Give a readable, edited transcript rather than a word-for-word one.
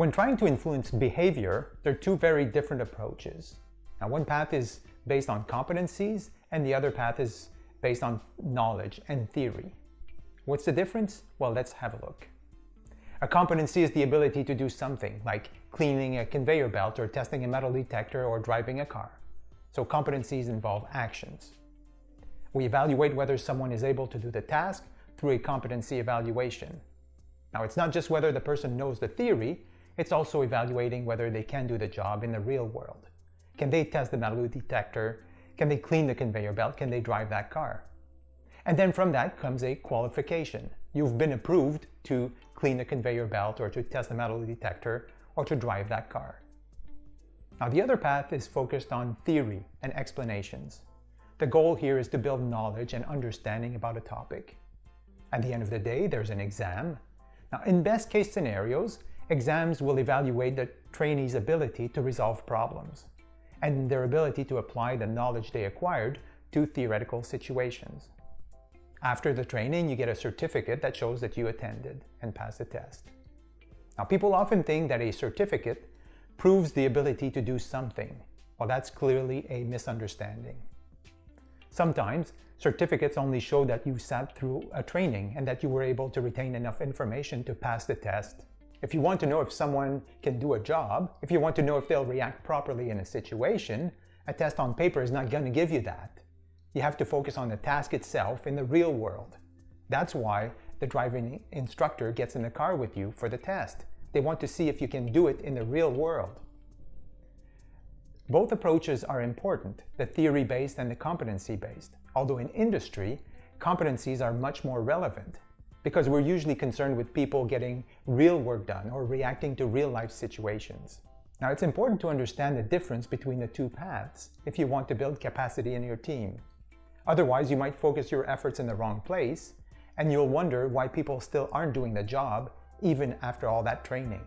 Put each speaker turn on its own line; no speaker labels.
When trying to influence behavior, there are two very different approaches. Now, one path is based on competencies, and the other path is based on knowledge and theory. What's the difference? Well, let's have a look. A competency is the ability to do something, like cleaning a conveyor belt or testing a metal detector or driving a car. So competencies involve actions. We evaluate whether someone is able to do the task through a competency evaluation. Now, it's not just whether the person knows the theory, it's also evaluating whether they can do the job in the real world. Can they test the metal detector? Can they clean the conveyor belt? Can they drive that car? And then from that comes a qualification. You've been approved to clean the conveyor belt or to test the metal detector or to drive that car. Now, the other path is focused on theory and explanations. The goal here is to build knowledge and understanding about a topic. At the end of the day, there's an exam. Now, in best case scenarios, exams will evaluate the trainee's ability to resolve problems and their ability to apply the knowledge they acquired to theoretical situations. After the training, you get a certificate that shows that you attended and passed the test. Now, people often think that a certificate proves the ability to do something. Well, that's clearly a misunderstanding. Sometimes, certificates only show that you sat through a training and that you were able to retain enough information to pass the test. If you want to know if someone can do a job, if you want to know if they'll react properly in a situation, a test on paper is not going to give you that. You have to focus on the task itself in the real world. That's why the driving instructor gets in the car with you for the test. They want to see if you can do it in the real world. Both approaches are important, the theory-based and the competency-based. Although in industry, competencies are much more relevant because we're usually concerned with people getting real work done or reacting to real-life situations. Now, it's important to understand the difference between the two paths if you want to build capacity in your team. Otherwise, you might focus your efforts in the wrong place, and you'll wonder why people still aren't doing the job even after all that training.